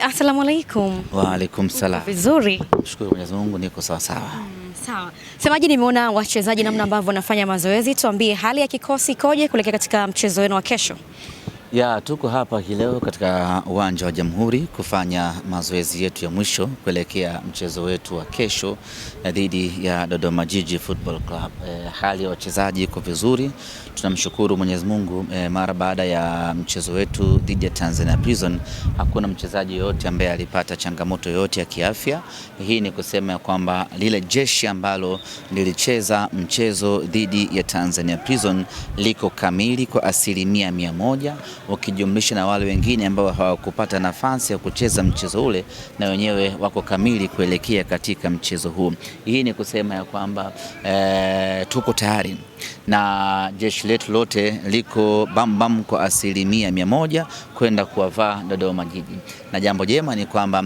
Asalamu alaikum. Wa alaikum salam. Vizuri. Shukuru Mwenyezi Mungu niko sawa sawa. Sawa. Semaji, nimeona wachezaji namna ambavyo wanafanya mazoezi, tuambie hali ya kikosi ikoje kuelekea katika mchezo wenu wa kesho? Ya, tuko hapa leo katika uwanja wa Jamhuri kufanya mazoezi yetu ya mwisho kuelekea mchezo wetu wa kesho dhidi ya Dodoma Jiji Football Club. Hali ya wachezaji iko vizuri. Tunamshukuru Mwenyezi Mungu, mara baada ya mchezo wetu dhidi ya Tanzania Prison hakuna mchezaji yoyote ambaye alipata changamoto yoyote ya kiafya. Hii ni kusema kwamba lile jeshi ambalo lilicheza mchezo dhidi ya Tanzania Prison liko kamili kwa 100%, ukijumlisha na wale wengine ambao hawakupata nafasi ya kucheza mchezo ule, na wenyewe wako kamili kuelekea katika mchezo huu. Hii ni kusema ya kwamba tuko tayari na jeshi letu lote liko bambam kwa 100% kwenda kuwavaa Dodoma Jiji. Na jambo jema ni kwamba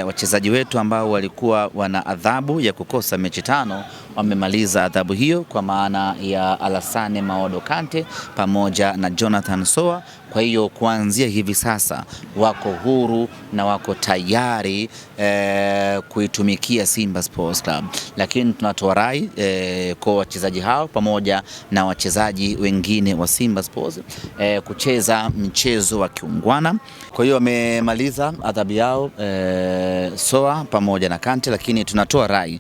wachezaji wetu ambao walikuwa wana adhabu ya kukosa mechi 5 wamemaliza adhabu hiyo, kwa maana ya Alassane Maodo Kante pamoja na Jonathan Soa. Kwa hiyo kuanzia hivi sasa wako huru na wako tayari kuitumikia Simba Sports Club. Lakini tunatoa rai kwa wachezaji hao pamoja na wachezaji wengine wa Simba Sports kucheza mchezo wa kiungwana. Kwa hiyo wamemaliza adhabu yao Soa pamoja na Kante, lakini tunatoa rai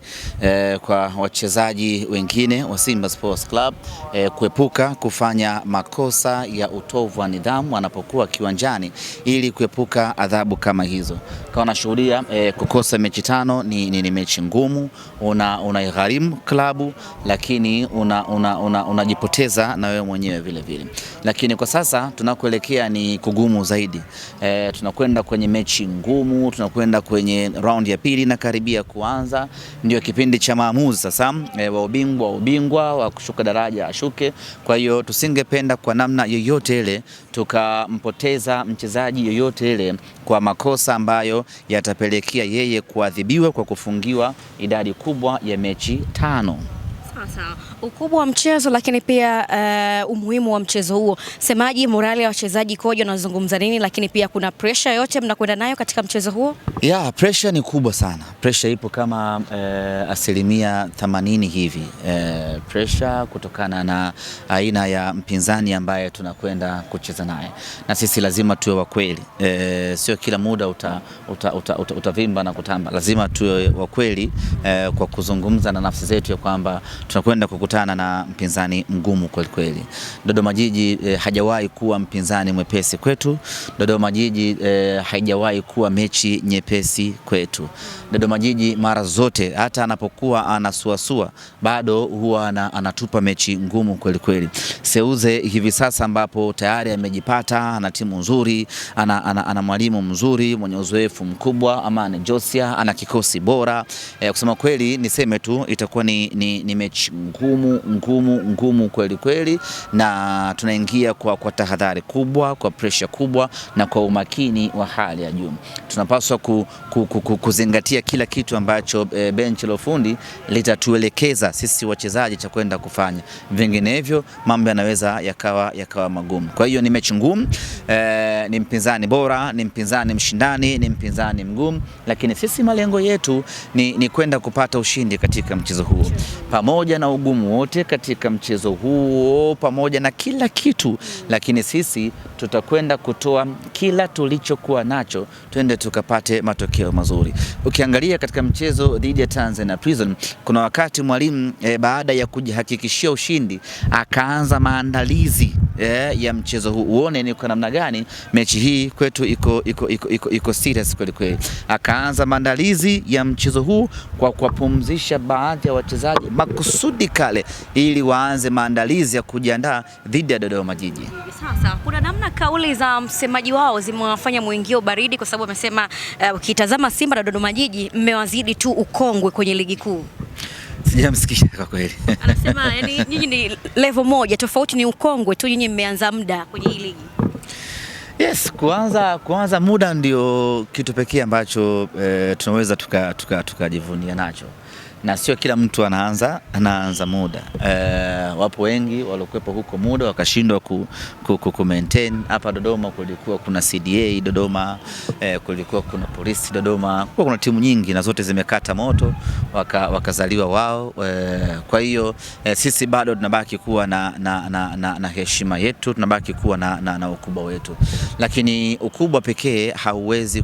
kwa wachezaji wengine wa Simba Sports Club kuepuka kufanya makosa ya utovu wa nidhamu wanapokuwa kiwanjani, ili kuepuka adhabu kama hizo. Kama unashuhudia kukosa mechi 5 ni mechi ngumu, unaigharimu klabu, lakini unajipoteza na wewe mwenyewe vile vile. Lakini kwa sasa tunakoelekea ni kugumu zaidi. Tunakwenda kwenye mechi ngumu, tunakwenda kwenye round ya pili na karibia kuanza, ndio kipindi cha maamuzi sasa, wa ubingwa wa kushuka daraja ashuke. Kwa hiyo tusingependa kwa namna yoyote ile tukampoteza mchezaji yoyote ile kwa makosa ambayo yatapelekea yeye kuadhibiwa kwa kufungiwa idadi kubwa ya mechi 5. Sawa. Ukubwa wa mchezo, lakini pia umuhimu wa mchezo huo. Semaji, morali ya wachezaji koje, wanazungumza nini, lakini pia kuna pressure yote mnakwenda nayo katika mchezo huo? Ya, pressure ni kubwa sana. Pressure ipo kama 80% hivi. Pressure kutokana na aina ya mpinzani ambaye tunakwenda kucheza naye, na sisi lazima tuwe wa kweli. Sio kila muda utavimba na kutamba. Lazima tuwe wa kweli kwa kuzungumza na nafsi zetu ya kwamba tunakwenda kukutana na mpinzani mgumu kweli kweli. Dodoma Jiji hajawahi kuwa mpinzani mwepesi kwetu. Dodoma Jiji haijawahi kuwa mechi nyepesi kwetu. Dodoma Jiji mara zote hata anapokuwa anasuasua bado huwa anatupa mechi ngumu kweli kweli. Seuze hivi sasa ambapo tayari amejipata, ana timu nzuri, ana mwalimu mzuri mwenye uzoefu mkubwa, Amani Josia, ana kikosi bora. Kusema kweli niseme tu itakuwa ni mechi ngumu kweli kweli, na tunaingia kwa tahadhari kubwa, kwa pressure kubwa na kwa umakini wa hali ya juu. Tunapaswa kuzingatia kila kitu ambacho benchi la ufundi litatuelekeza sisi wachezaji cha kwenda kufanya, vinginevyo mambo yanaweza yakawa magumu. Kwa hiyo ni mechi ngumu, ni mpinzani bora, ni mpinzani mshindani, ni mpinzani mgumu, lakini sisi malengo yetu ni kwenda kupata ushindi katika mchezo huu. Pamoja na ugumu wote katika mchezo huo, pamoja na kila kitu, lakini sisi tutakwenda kutoa kila tulichokuwa nacho, twende tukapate matokeo mazuri. Ukiangalia katika mchezo dhidi ya Tanzania Prison, kuna wakati mwalimu baada ya kujihakikishia ushindi akaanza maandalizi ya mchezo huu. Uone ni kwa namna gani mechi hii kwetu iko serious kweli kweli. Akaanza maandalizi ya mchezo huu kwa kuwapumzisha baadhi ya wachezaji makusudi kale, ili waanze maandalizi ya kujiandaa dhidi ya Dodoma Jiji. Sasa kuna namna kauli za msemaji wao zimewafanya muingio baridi, kwa sababu amesema ukitazama Simba na Dodoma Jiji mmewazidi tu ukongwe kwenye ligi kuu. Sijamsikia kwa kweli. Anasema yani nyinyi ni level moja, tofauti ni ukongwe tu, nyinyi mmeanza muda kwenye hii ligi. Yes, kuanza muda ndio kitu pekee ambacho tunaweza tukajivunia nacho. na sio kila mtu anaanza muda. Wapo wengi waliokuwepo huko muda wakashindwa ku maintain. Hapa Dodoma kulikuwa kuna CDA Dodoma, kulikuwa kuna polisi Dodoma, kuna timu nyingi na zote zimekata moto wakazaliwa wao. Kwa hiyo sisi bado tunabaki kuwa na heshima yetu, tunabaki kuwa na ukubwa wetu, lakini ukubwa pekee hauwezi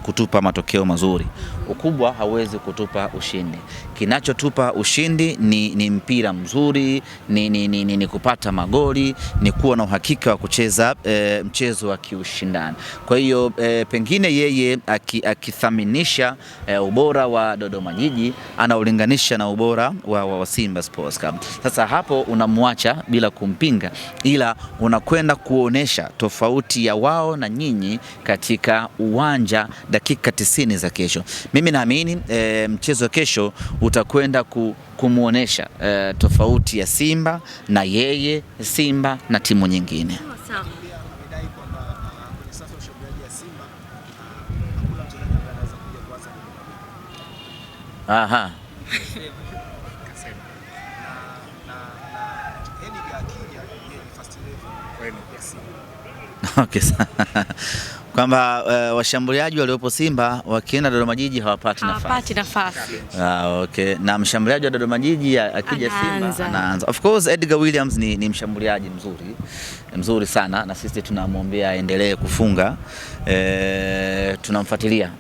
kutupa matokeo mazuri. Ukubwa hauwezi kutupa ushindi. Kinachotupa ushindi ni mpira mzuri, ni kupata magoli, ni kuwa na uhakika wa kucheza mchezo wa kiushindani. Kwa hiyo pengine yeye akithaminisha ubora wa Dodoma Jiji anaulinganisha na ubora wa Simba Sports Club. Sasa hapo unamwacha bila kumpinga, ila unakwenda kuonesha tofauti ya wao na nyinyi katika uwanja dakika 90 za kesho. Mimi naamini mchezo wa kesho utakwenda kumuonesha tofauti ya Simba na yeye, Simba na timu nyingine. Aha. Okay. Kwamba washambuliaji waliopo Simba wakienda Dodoma Jiji hawapati nafasi. Okay. Na mshambuliaji wa Dodoma Jiji akija Simba anaanza. Of course Edgar Williams ni mshambuliaji mzuri sana, na sisi tunamwombea aendelee kufunga. Tunamfuatilia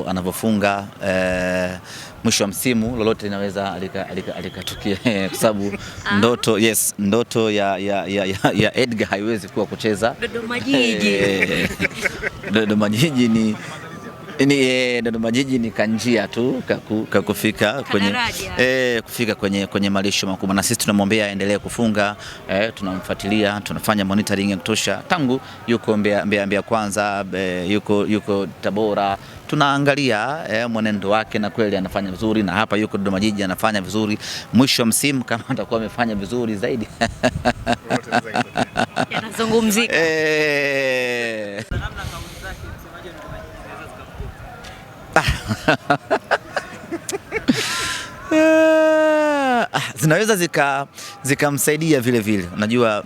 anavyofunga. Mwisho wa msimu lolote linaweza alikatukia kwa sababu ndoto ya Edgar haiwezi kuwa kucheza Dodoma Jiji. Dodoma Jiji Dodoma Jiji ni kanjia tu kufika kwenye malisho makubwa, na sisi tunamwombea aendelee kufunga. Tunamfuatilia, tunafanya monitoring ya kutosha tangu yuko Mbeya Kwanza, yuko Tabora, tunaangalia mwenendo wake na kweli anafanya vizuri, na hapa yuko Dodoma Jiji anafanya vizuri. Mwisho wa msimu kama atakuwa amefanya vizuri zaidi yanazungumzika. Zinaweza zikamsaidia vile. Unajua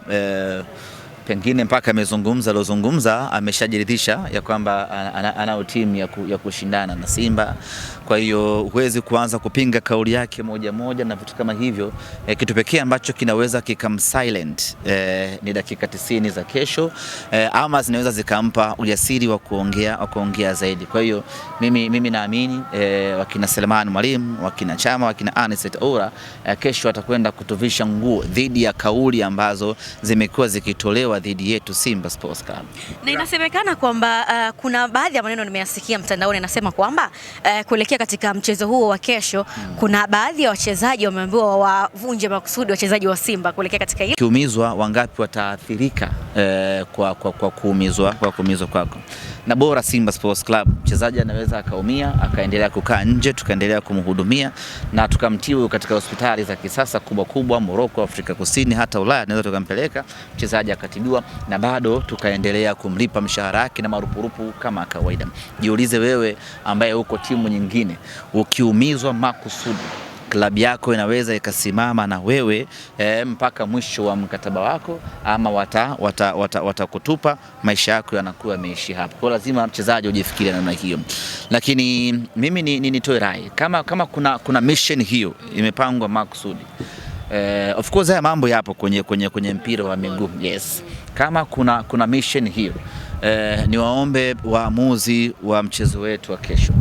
pengine mpaka alozungumza ameshajiridhisha ya kwamba anao timu ya kushindana na Simba. Kwa hiyo huwezi kuanza kupinga kauli yake moja na vitu kama hivyo. Kitu pekee ambacho kinaweza kikamsilent ni dakika 90 za kesho, ama zinaweza zikampa ujasiri wa kuongea zaidi. Kwa hiyo mimi naamini wakina Selemani Mwalimu, wakina Chama, wakina Anicet Ora kesho atakwenda kutuvisha nguo dhidi ya kauli ambazo zimekuwa zikitolewa dhidi yetu Simba Sports Club. Na inasemekana kwamba kuna baadhi ya maneno nimeyasikia mtandaoni yanasema kwamba kuelekea katika mchezo huo wa kesho kuna baadhi ya wachezaji wameambiwa wavunje makusudi wachezaji wa Simba kuelekea katika hili. Kiumizwa wangapi wataathirika kwa kuumizwa kwako? Na bora Simba Sports Club mchezaji anaweza akaumia akaendelea kukaa nje, tukaendelea kumhudumia na tukamtibu katika hospitali za kisasa kubwa Morocco, Afrika Kusini, hata Ulaya tunaweza tukampeleka mchezaji akatibiwa na bado tukaendelea kumlipa mshahara wake na marupurupu kama kawaida. Jiulize wewe ambaye uko timu nyingine, ukiumizwa makusudi klabu yako inaweza ikasimama na wewe mpaka mwisho wa mkataba wako, ama watakutupa maisha yako yanakuwa yameishi hapo. Kwa lazima mchezaji ujifikirie namna hiyo. Lakini mimi nitoe rai kama kuna mission hiyo imepangwa makusudi. Of course haya mambo yapo kwenye mpira wa miguu. Yes. Kama kuna mission hiyo, niwaombe waamuzi wa mchezo wetu wa kesho